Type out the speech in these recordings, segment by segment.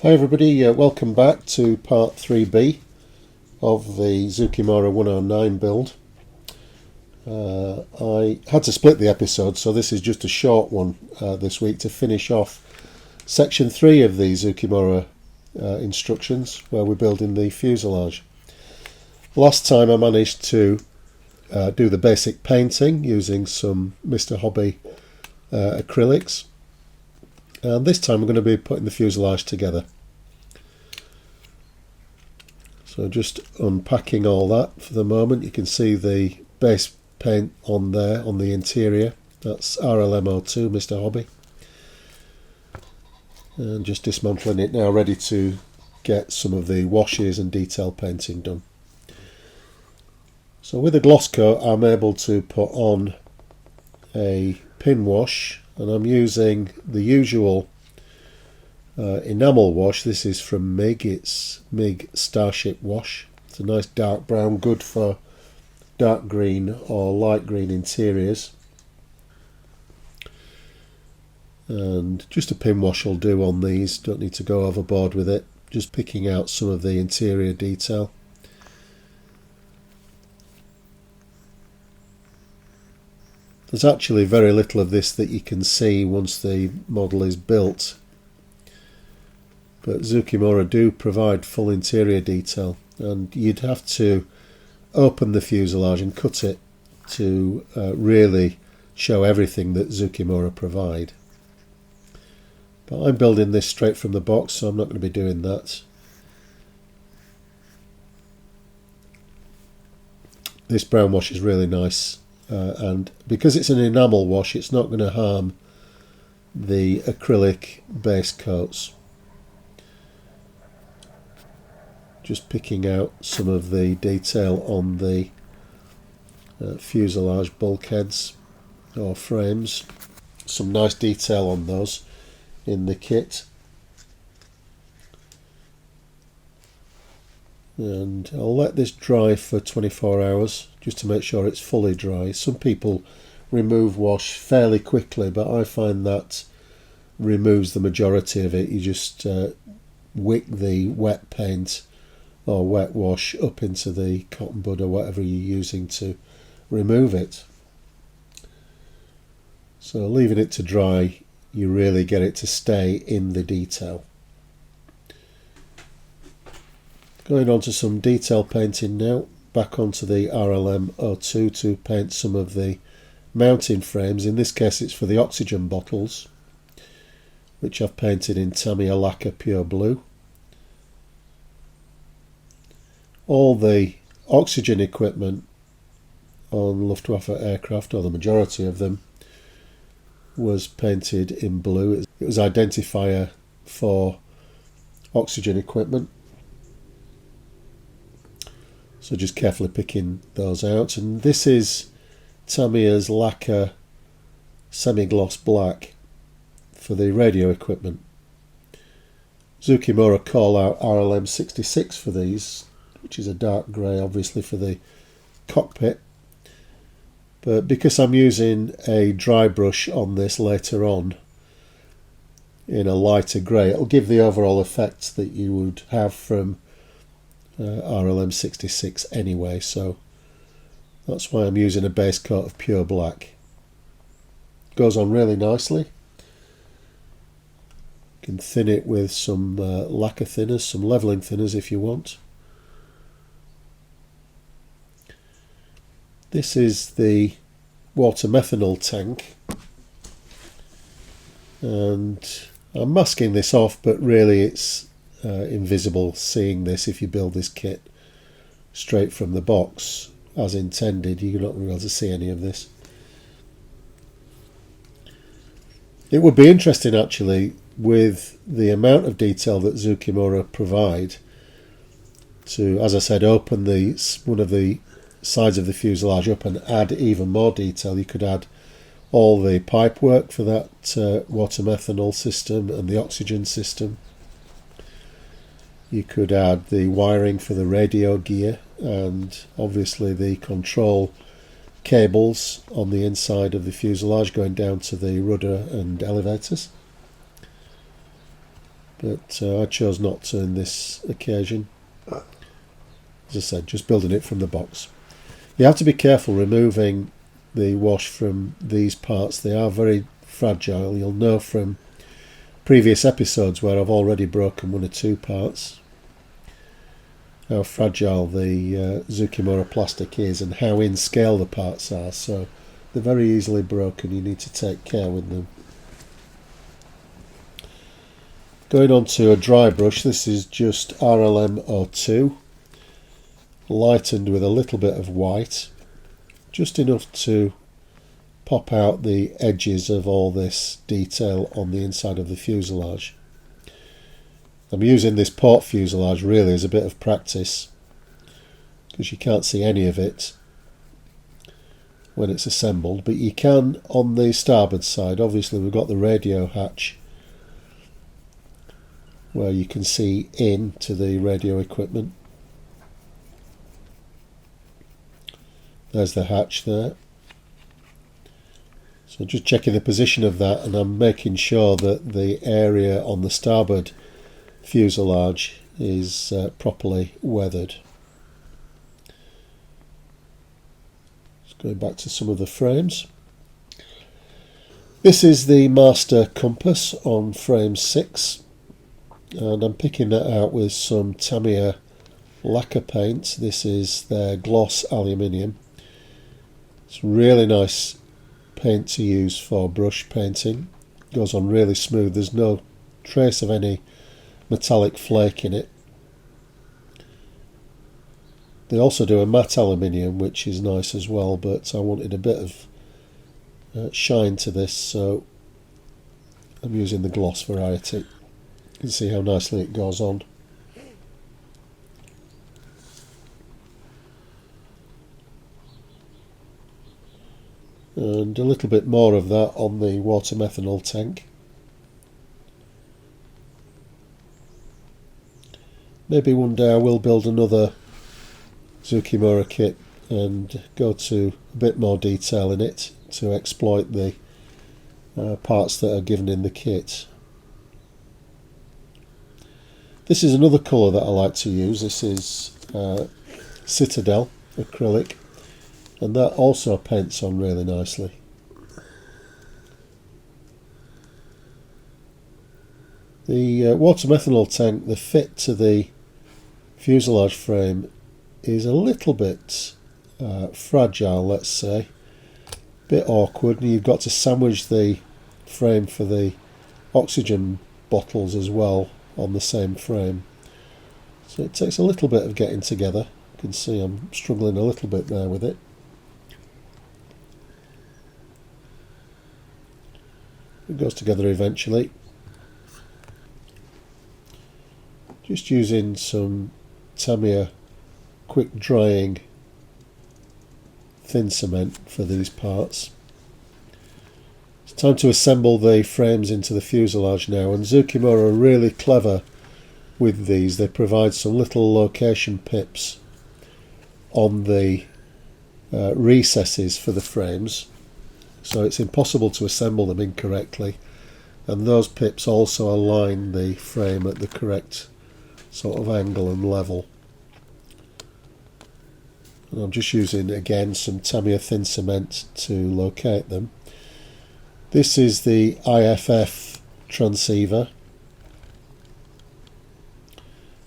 Hi everybody, welcome back to part 3B of the Zoukei Mura 109 build. I had to split the episode, so this is just a short one this week to finish off section 3 of the Zoukei Mura instructions, where we're building the fuselage. Last time I managed to do the basic painting using some Mr. Hobby acrylics, and this time we're going to be putting the fuselage together. So just unpacking all that for the moment. You can see the base paint on there on the interior. That's RLM02 Mr. Hobby. And just dismantling it now, ready to get some of the washes and detail painting done. So with a gloss coat I'm able to put on a pin wash, and I'm using the usual enamel wash. This is from MIG, it's MIG Starship wash. It's a nice dark brown, good for dark green or light green interiors. And just a pin wash will do on these, don't need to go overboard with it. Just picking out some of the interior detail. There's actually very little of this that you can see once the model is built, but Zoukei Mura do provide full interior detail, and you'd have to open the fuselage and cut it to really show everything that Zoukei Mura provide. But I'm building this straight from the box, so I'm not going to be doing that. This brown wash is really nice. And because it's an enamel wash, it's not going to harm the acrylic base coats. Just picking out some of the detail on the fuselage bulkheads or frames. Some nice detail on those in the kit. And I'll let this dry for 24 hours just to make sure it's fully dry. Some people remove wash fairly quickly, but I find that removes the majority of it. You just wick the wet paint or wet wash up into the cotton bud or whatever you're using to remove it. So leaving it to dry, you really get it to stay in the detail. Going on to some detail painting now, back onto the RLM02 to paint some of the mounting frames. In this case it's for the oxygen bottles, which I've painted in Tamiya lacquer pure blue. All the oxygen equipment on Luftwaffe aircraft, or the majority of them, was painted in blue. It was identifier for oxygen equipment. So just carefully picking those out. And this is Tamiya's lacquer semi-gloss black for the radio equipment. Zoukei Mura call out RLM66 for these, which is a dark grey obviously for the cockpit. But because I'm using a dry brush on this later on in a lighter grey, it'll give the overall effect that you would have from RLM66 anyway, so that's why I'm using a base coat of pure black. Goes on really nicely. You can thin it with some lacquer thinners, some levelling thinners if you want. This is the water methanol tank, and I'm masking this off, but really it's invisible seeing this. If you build this kit straight from the box as intended, you're not going to be able to see any of this. It would be interesting actually, with the amount of detail that Zoukei Mura provide, to, as I said, open one of the sides of the fuselage up and add even more detail. You could add all the pipe work for that water methanol system and the oxygen system. You could add the wiring for the radio gear, and obviously the control cables on the inside of the fuselage going down to the rudder and elevators. but I chose not to in this occasion. As I said, just building it from the box. You have to be careful removing the wash from these parts. They are very fragile. You'll know from previous episodes where I've already broken one or two parts how fragile the Zoukei Mura plastic is and how in scale the parts are, so they're very easily broken. You need to take care with them. Going on to a dry brush, this is just RLM02, lightened with a little bit of white, just enough to pop out the edges of all this detail on the inside of the fuselage. I'm using this port fuselage really as a bit of practice because you can't see any of it when it's assembled, but you can on the starboard side. Obviously we've got the radio hatch where you can see into the radio equipment. There's the hatch there. So just checking the position of that, and I'm making sure that the area on the starboard fuselage is properly weathered. Just going back to some of the frames. This is the master compass on frame 6, and I'm picking that out with some Tamiya lacquer paint. This is their gloss aluminium. It's really nice paint to use for brush painting. It goes on really smooth. There's no trace of any metallic flake in it. They also do a matte aluminium, which is nice as well, but I wanted a bit of shine to this, so I'm using the gloss variety. You can see how nicely it goes on. And a little bit more of that on the water methanol tank. Maybe one day I will build another Zoukei Mura kit and go to a bit more detail in it to exploit the parts that are given in the kit. This is another colour that I like to use. This is Citadel acrylic, and that also paints on really nicely. The water methanol tank, the fit to the fuselage frame is a little bit fragile, let's say, a bit awkward, and you've got to sandwich the frame for the oxygen bottles as well on the same frame, so it takes a little bit of getting together. You can see I'm struggling a little bit there with it. It goes together eventually. Just using some Tamiya quick drying thin cement for these parts. It's time to assemble the frames into the fuselage now, and Zoukei Mura are really clever with these. They provide some little location pips on the recesses for the frames, so it's impossible to assemble them incorrectly, and those pips also align the frame at the correct sort of angle and level. And I'm just using again some Tamiya thin cement to locate them. This is the IFF transceiver,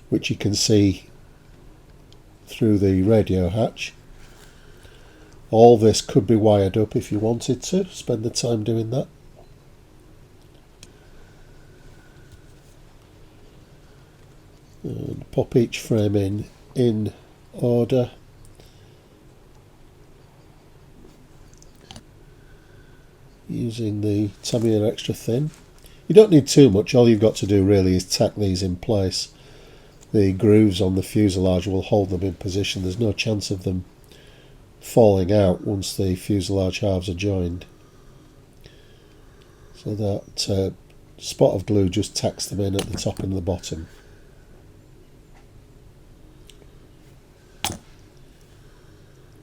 which you can see through the radio hatch. All this could be wired up if you wanted to spend the time doing that. And pop each frame in order. Using the Tamiya extra thin. You don't need too much, all you've got to do really is tack these in place. The grooves on the fuselage will hold them in position. There's no chance of them falling out once the fuselage halves are joined. So that spot of glue just tacks them in at the top and the bottom.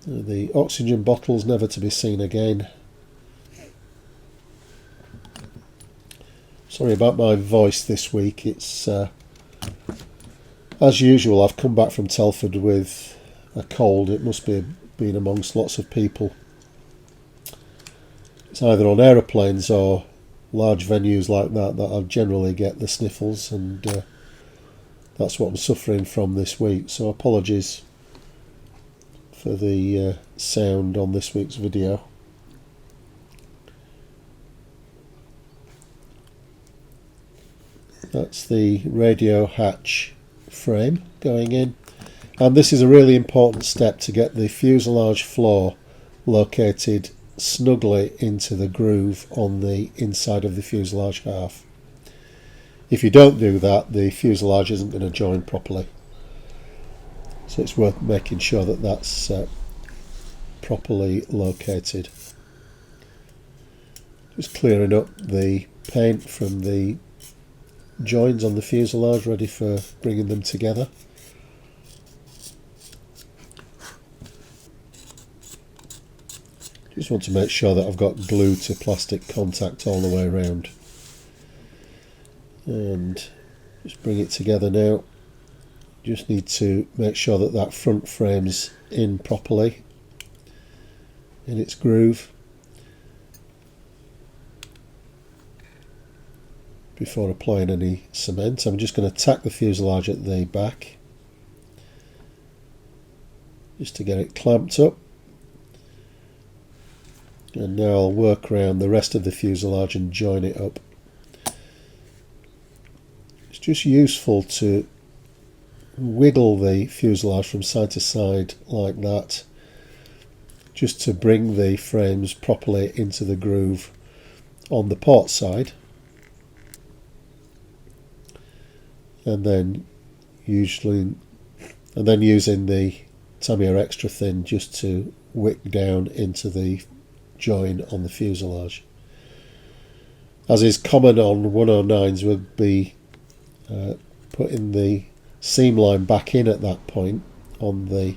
The oxygen bottles never to be seen again. Sorry about my voice this week. It's as usual, I've come back from Telford with a cold. It must be been amongst lots of people. It's either on aeroplanes or large venues like that I generally get the sniffles, and that's what I'm suffering from this week. So apologies for the sound on this week's video. That's the radio hatch frame going in, and this is a really important step to get the fuselage floor located snugly into the groove on the inside of the fuselage half. If you don't do that, the fuselage isn't going to join properly, so it's worth making sure that that's properly located. Just clearing up the paint from the joins on the fuselage, ready for bringing them together. Just want to make sure that I've got glue to plastic contact all the way around, and just bring it together now. Just need to make sure that that front frame's in properly in its groove before applying any cement. I'm just going to tack the fuselage at the back just to get it clamped up, and now I'll work around the rest of the fuselage and join it up. It's just useful to wiggle the fuselage from side to side like that, just to bring the frames properly into the groove on the port side, and then using the Tamiya extra thin just to wick down into the join on the fuselage. As is common on 109s, we'll be putting the seam line back in at that point on the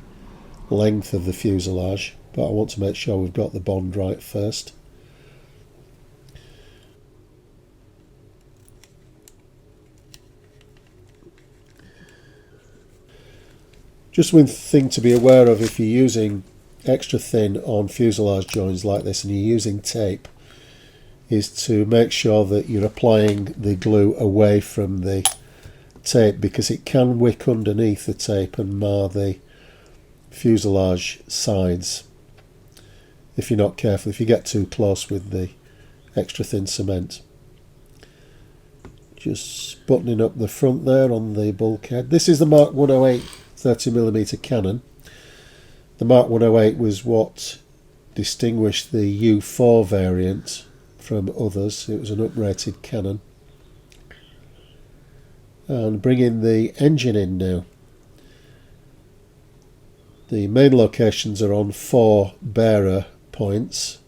length of the fuselage, but I want to make sure we've got the bond right first. Just one thing to be aware of if you're using extra thin on fuselage joins like this and you're using tape, is to make sure that you're applying the glue away from the tape, because it can wick underneath the tape and mar the fuselage sides if you're not careful, if you get too close with the extra thin cement. Just buttoning up the front there on the bulkhead. This is the Mark 108 30mm cannon. The Mark 108 was what distinguished the U4 variant from others. It was an uprated cannon. And bringing the engine in now. The main locations are on 4 bearer points,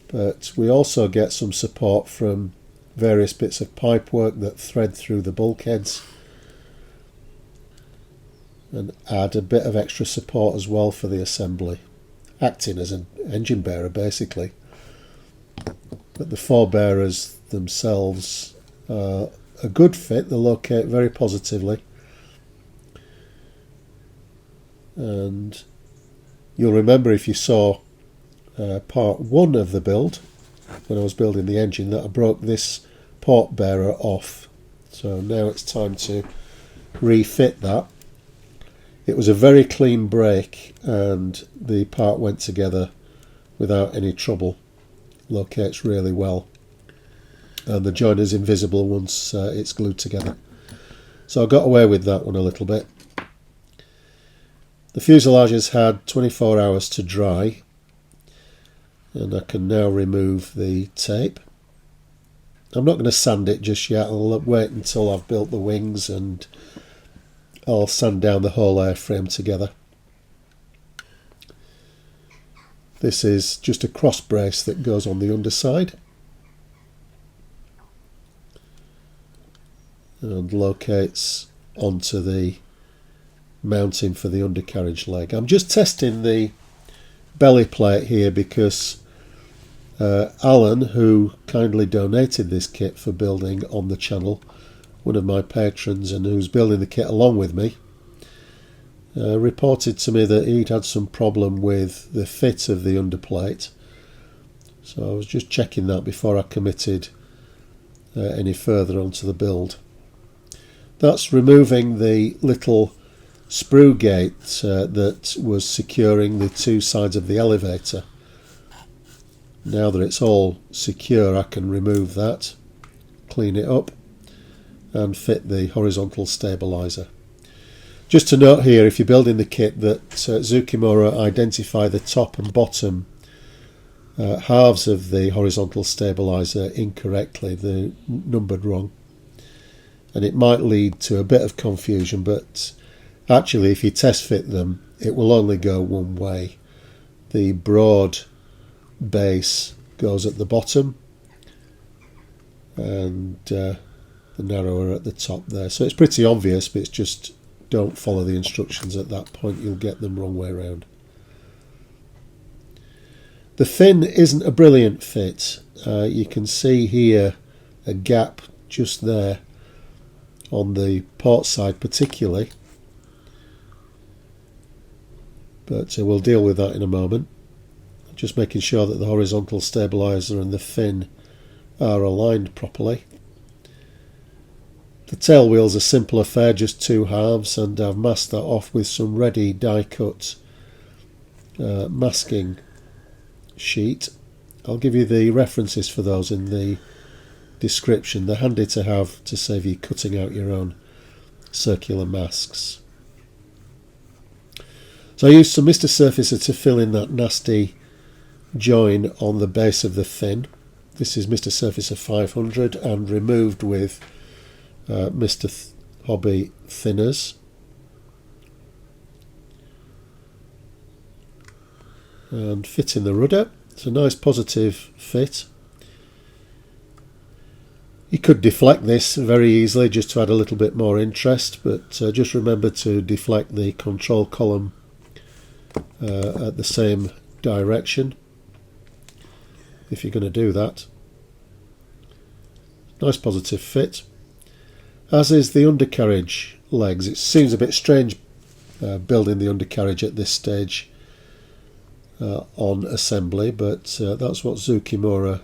but we also get some support from various bits of pipework that thread through the bulkheads and add a bit of extra support as well for the assembly, acting as an engine bearer basically. But the 4 bearers themselves are a good fit. They locate very positively, and you'll remember if you saw part 1 of the build, when I was building the engine, that I broke this port bearer off. So now it's time to refit that. It was a very clean break and the part went together without any trouble. Locates really well, and the join is invisible once it's glued together. So I got away with that one a little bit. The fuselage has had 24 hours to dry, and I can now remove the tape. I'm not going to sand it just yet. I'll wait until I've built the wings and I'll sand down the whole airframe together. This is just a cross brace that goes on the underside and locates onto the mounting for the undercarriage leg. I'm just testing the belly plate here because Alan, who kindly donated this kit for building on the channel, one of my patrons and who's building the kit along with me, reported to me that he'd had some problem with the fit of the underplate. So I was just checking that before I committed any further onto the build. That's removing the little sprue gate that was securing the two sides of the elevator. Now that it's all secure, I can remove that, clean it up and fit the horizontal stabilizer. Just to note here, if you're building the kit, that Zoukei Mura identify the top and bottom halves of the horizontal stabilizer incorrectly. They're numbered wrong, and it might lead to a bit of confusion, but actually if you test fit them, it will only go one way. The broad base goes at the bottom and the narrower at the top there. So it's pretty obvious, but it's just don't follow the instructions at that point, you'll get them wrong way around. The fin isn't a brilliant fit. You can see here a gap just there on the port side particularly, but we'll deal with that in a moment. Just making sure that the horizontal stabilizer and the fin are aligned properly. The tail wheel's a simple affair, just two halves, and I've masked that off with some ready die cut masking sheet. I'll give you the references for those in the description. They're handy to have to save you cutting out your own circular masks. So I used some Mr. Surfacer to fill in that nasty join on the base of the fin. This is Mr. Surfacer 500 and removed with Mr. Hobby thinners. And fitting the rudder. It's a nice positive fit. You could deflect this very easily just to add a little bit more interest, but just remember to deflect the control column at the same direction if you're going to do that. Nice positive fit. As is the undercarriage legs. It seems a bit strange building the undercarriage at this stage on assembly, but that's what Zoukei Mura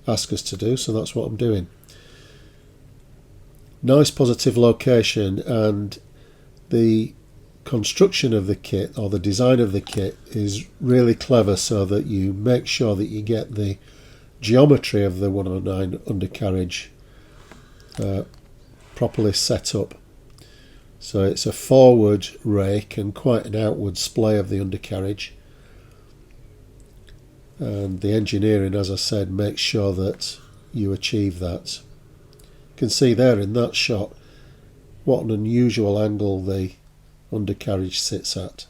asked us to do, so that's what I'm doing. Nice positive location, and the construction of the kit, or the design of the kit, is really clever, so that you make sure that you get the geometry of the 109 undercarriage properly set up. So it's a forward rake and quite an outward splay of the undercarriage, and the engineering, as I said, makes sure that you achieve that. You can see there in that shot what an unusual angle the undercarriage sits at.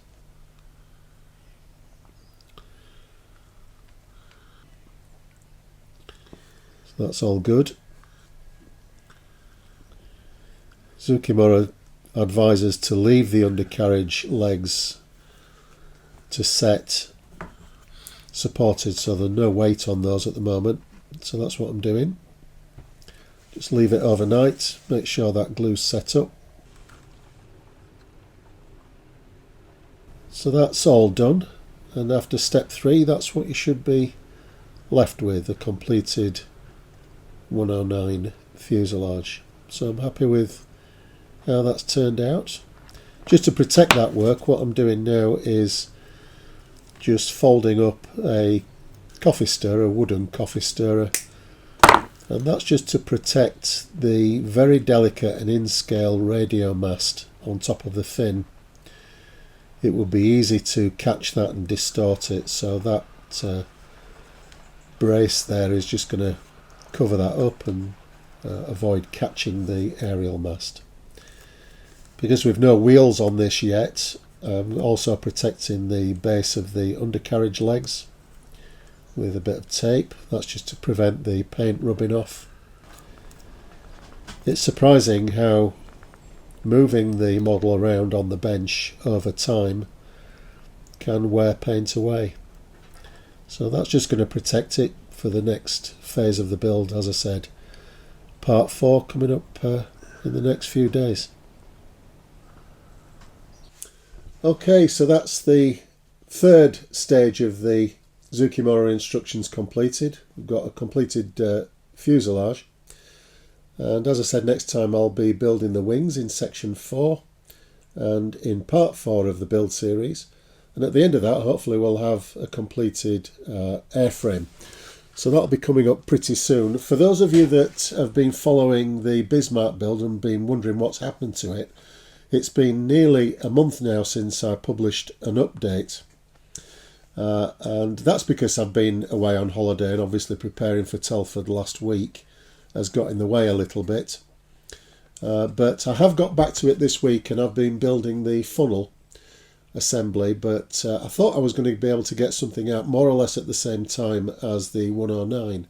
So that's all good. Zoukei Mura advises to leave the undercarriage legs to set supported, so there's no weight on those at the moment, so that's what I'm doing. Just leave it overnight, make sure that glue's set up. So that's all done, and after step 3 that's what you should be left with, a completed 109 fuselage. So I'm happy with how that's turned out. Just to protect that work, what I'm doing now is just folding up a coffee stirrer, a wooden coffee stirrer, and that's just to protect the very delicate and in-scale radio mast on top of the fin. It would be easy to catch that and distort it, so that brace there is just going to cover that up and avoid catching the aerial mast. Because we've no wheels on this yet, I'm also protecting the base of the undercarriage legs with a bit of tape. That's just to prevent the paint rubbing off. It's surprising how moving the model around on the bench over time can wear paint away. So that's just going to protect it for the next phase of the build. As I said, part 4 coming up in the next few days. Okay, so that's the third stage of the Zoukei Mura instructions completed. We've got a completed fuselage, and as I said, next time I'll be building the wings in section 4 and in part 4 of the build series, and at the end of that hopefully we'll have a completed airframe. So that'll be coming up pretty soon. For those of you that have been following the Bismarck build and been wondering what's happened to it, it's been nearly a month now since I published an update. And that's because I've been away on holiday, and obviously preparing for Telford last week has got in the way a little bit. But I have got back to it this week, and I've been building the funnel assembly, but I thought I was going to be able to get something out more or less at the same time as the 109,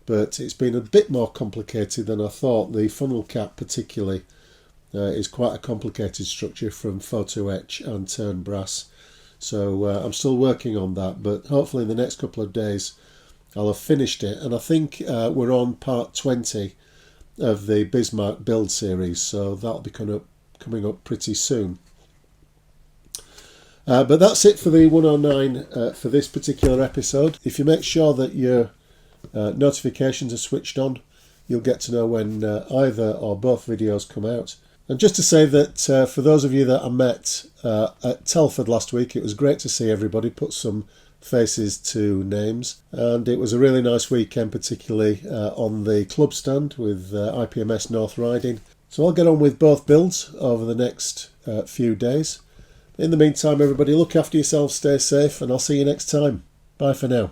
but it's been a bit more complicated than I thought. The funnel cap particularly is quite a complicated structure from photo etch and turn brass, so I'm still working on that, but hopefully in the next couple of days I'll have finished it. And I think we're on part 20 of the Bismarck build series, so that'll be coming up pretty soon. But that's it for the 109 for this particular episode. If you make sure that your notifications are switched on, you'll get to know when either or both videos come out. And just to say that for those of you that I met at Telford last week, it was great to see everybody, put some faces to names, and it was a really nice weekend, particularly on the club stand with IPMS North Riding. So I'll get on with both builds over the next few days. In the meantime, everybody, look after yourselves, stay safe, and I'll see you next time. Bye for now.